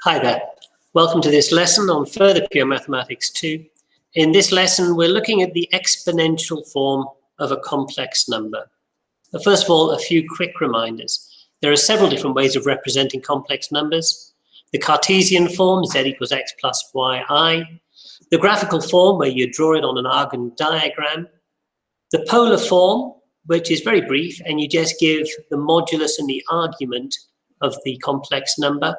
Hi there. Welcome to this lesson on Further Pure Mathematics 2. In this lesson, we're looking at the exponential form of a complex number. But first of all, a few quick reminders. There are several different ways of representing complex numbers. The Cartesian form, z equals x plus yi. The graphical form, where you draw it on an Argand diagram. The polar form, which is very brief, and you just give the modulus and the argument of the complex number.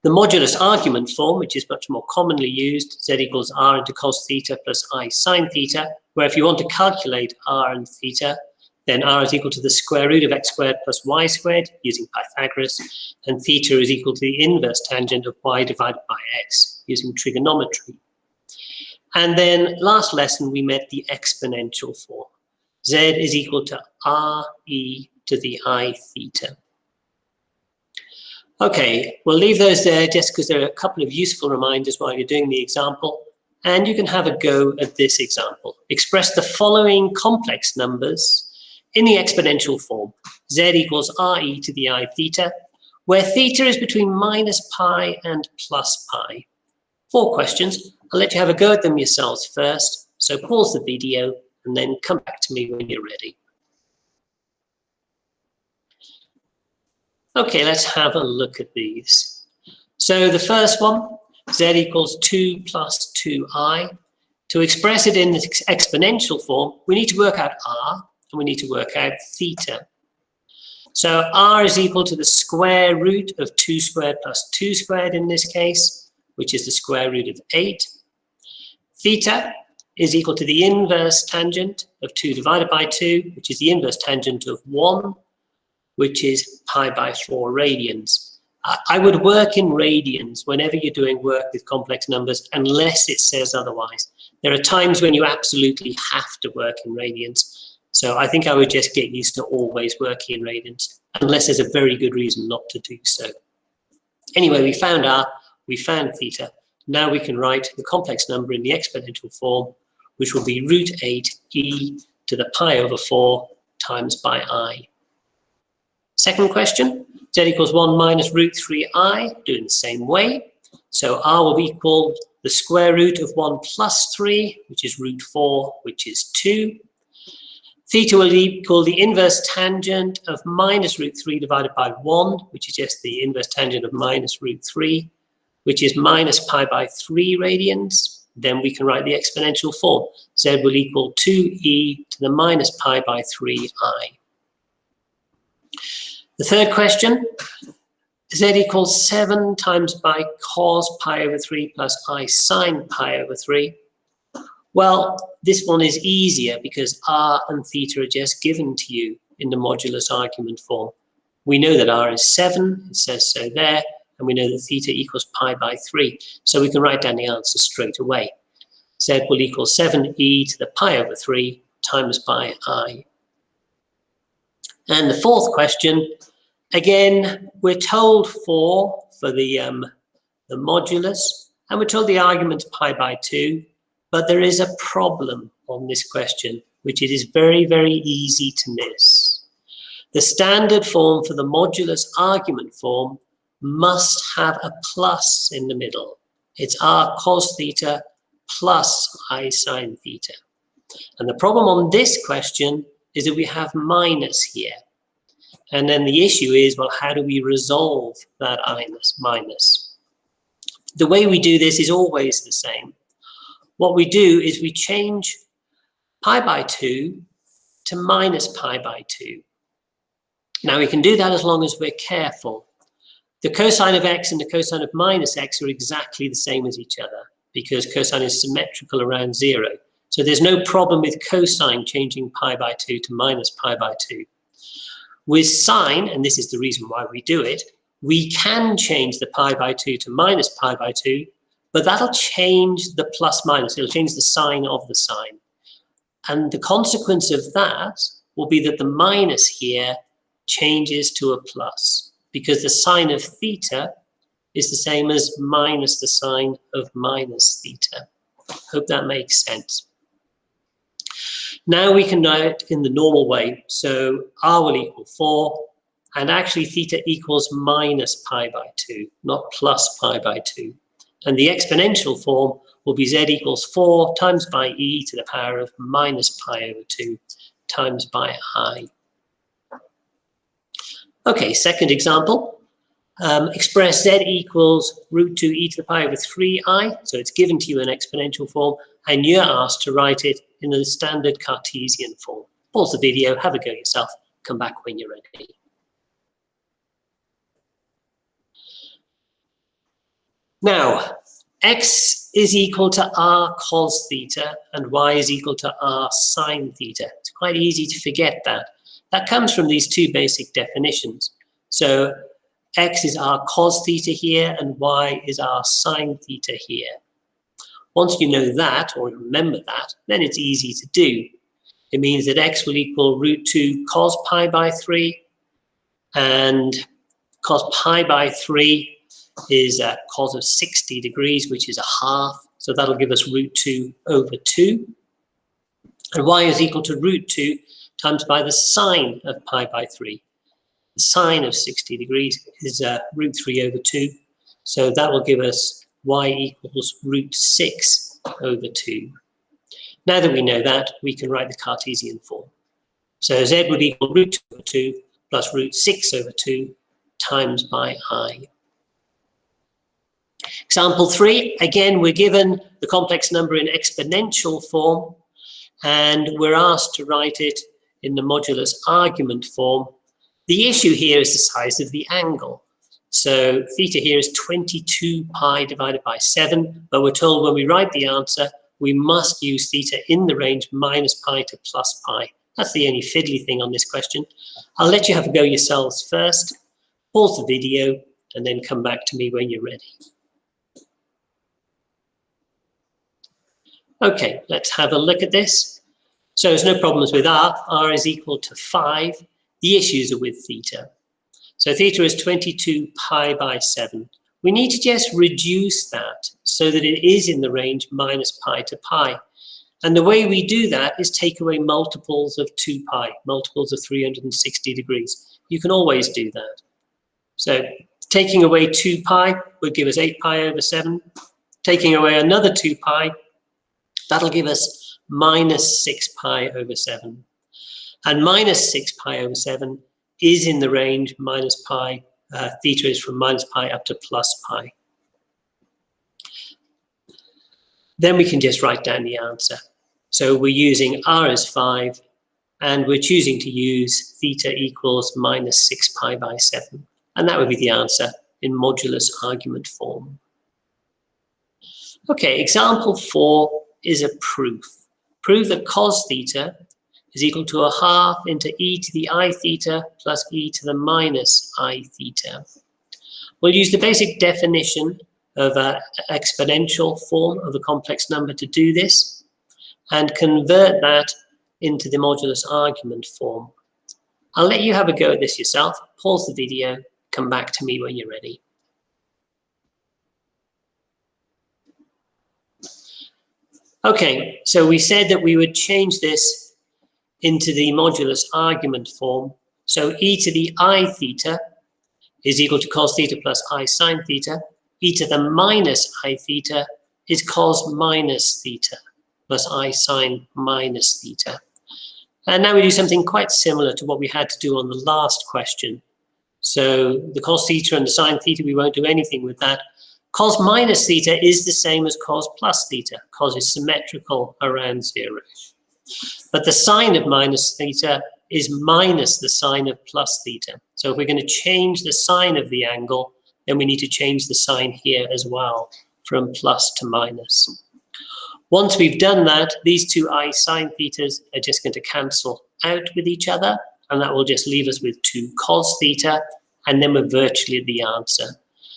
The modulus argument form, which is much more commonly used, z equals r into cos theta plus I sine theta, where if you want to calculate r and theta, then r is equal to the square root of x squared plus y squared, using Pythagoras, and theta is equal to the inverse tangent of y divided by x, using trigonometry. And then last lesson, we met the exponential form. Z is equal to r e to the I theta. Okay, we'll leave those there just because there are a couple of useful reminders while you're doing the example, and you can have a go at this example. Express the following complex numbers in the exponential form. Z equals re to the I theta, where theta is between minus pi and plus pi. 4 questions. I'll let you have a go at them yourselves first, so pause the video and then come back to me when you're ready. Okay, let's have a look at these. So the first one, z equals 2 plus 2i. To express it in the exponential form, we need to work out r, and we need to work out theta. So r is equal to the square root of 2 squared plus 2 squared in this case, which is the square root of 8. Theta is equal to the inverse tangent of 2 divided by 2, which is the inverse tangent of 1, which is pi by 4 radians. I would work in radians whenever you're doing work with complex numbers, unless it says otherwise. There are times when you absolutely have to work in radians. So I think I would just get used to always working in radians, unless there's a very good reason not to do so. Anyway, we found r, we found theta. Now we can write the complex number in the exponential form, which will be root 8 e to the pi over 4 times by I. Second question, z equals 1 minus root 3i, doing the same way. So r will equal the square root of 1 plus 3, which is root 4, which is 2. Theta will equal the inverse tangent of minus root 3 divided by 1, which is just the inverse tangent of minus root 3, which is minus pi by 3 radians. Then we can write the exponential form. Z will equal 2e to the minus pi by 3i. The third question, z equals 7 times by cos pi over 3 plus I sine pi over 3. Well, this one is easier because r and theta are just given to you in the modulus argument form. We know that r is 7, it says so there, and we know that theta equals pi by 3. So we can write down the answer straight away. Z will equal 7e to the pi over 3 times by I. And the fourth question, again, we're told 4 for the modulus, and we're told the argument's pi by 2, but there is a problem on this question, which it is very, very easy to miss. The standard form for the modulus argument form must have a plus in the middle. It's r cos theta plus I sine theta. And the problem on this question is that we have minus here. And then the issue is, well, how do we resolve that minus? The way we do this is always the same. What we do is we change pi by 2 to minus pi by 2. Now we can do that as long as we're careful. The cosine of x and the cosine of minus x are exactly the same as each other because cosine is symmetrical around 0. So there's no problem with cosine changing pi by 2 to minus pi by 2. With sine, and this is the reason why we do it, we can change the pi by 2 to minus pi by 2, but that'll change the plus minus. It'll change the sign of the sign. And the consequence of that will be that the minus here changes to a plus, because the sine of theta is the same as minus the sine of minus theta. Hope that makes sense. Now we can write in the normal way. So r will equal 4, And actually theta equals minus pi by 2, not plus pi by 2. And the exponential form will be z equals 4 times by e to the power of minus pi over 2 times by I. Okay, second example. Express z equals root 2 e to the power over 3i. So it's given to you in exponential form, and you're asked to write it in the standard Cartesian form. Pause the video, have a go yourself, come back when you're ready. Now, x is equal to r cos theta and y is equal to r sine theta. It's quite easy to forget that. That comes from these two basic definitions. So x is r cos theta here and y is r sine theta here. Once you know that, or remember that, then it's easy to do. It means that x will equal root 2 cos pi by 3, and cos pi by 3 is cos of 60 degrees, which is a half. So that'll give us root 2 over 2. And y is equal to root 2 times by the sine of pi by 3. The sine of 60 degrees is root 3 over 2. So that will give us y equals root 6 over 2. Now that we know that, we can write the Cartesian form. So z would equal root 2 over 2 plus root 6 over 2 times by I. Example 3, again, we're given the complex number in exponential form, and we're asked to write it in the modulus argument form. The issue here is the size of the angle. So theta here is 22 pi divided by 7, but we're told when we write the answer, we must use theta in the range minus pi to plus pi. That's the only fiddly thing on this question. I'll let you have a go yourselves first. Pause the video and then come back to me when you're ready. Okay, let's have a look at this. So there's no problems with r. R is equal to 5. The issues are with theta. So theta is 22 pi by 7. We need to just reduce that so that it is in the range minus pi to pi. And the way we do that is take away multiples of 2 pi, multiples of 360 degrees. You can always do that. So taking away 2 pi would give us 8 pi over 7. Taking away another 2 pi, that'll give us minus 6 pi over 7. And minus 6 pi over 7 is in the range minus pi. Theta is from minus pi up to plus pi. Then we can just write down the answer. So we're using r as 5, and we're choosing to use theta equals minus 6 pi by 7. And that would be the answer in modulus argument form. Okay, example 4 is a proof. Prove that cos theta is equal to a half into e to the I theta plus e to the minus I theta. We'll use the basic definition of an exponential form of a complex number to do this, and convert that into the modulus argument form. I'll let you have a go at this yourself. Pause the video, come back to me when you're ready. Okay, so we said that we would change this into the modulus argument form. So e to the I theta is equal to cos theta plus I sine theta. E to the minus I theta is cos minus theta plus I sine minus theta. And now we do something quite similar to what we had to do on the last question. So the cos theta and the sine theta, we won't do anything with that. Cos minus theta is the same as cos plus theta. Cos is symmetrical around 0. But the sine of minus theta is minus the sine of plus theta. So if we're going to change the sign of the angle, then we need to change the sign here as well, from plus to minus. Once we've done that, these two I sine thetas are just going to cancel out with each other, and that will just leave us with 2 cos theta, and then we're virtually at the answer.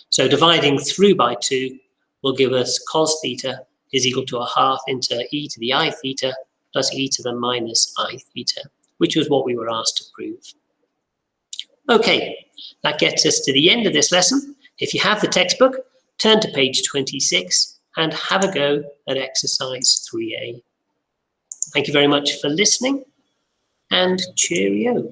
So dividing through by 2 will give us cos theta is equal to a half into e to the I theta plus e to the minus I theta, which was what we were asked to prove. Okay, that gets us to the end of this lesson. If you have the textbook, turn to page 26 and have a go at exercise 3A. Thank you very much for listening, and cheerio.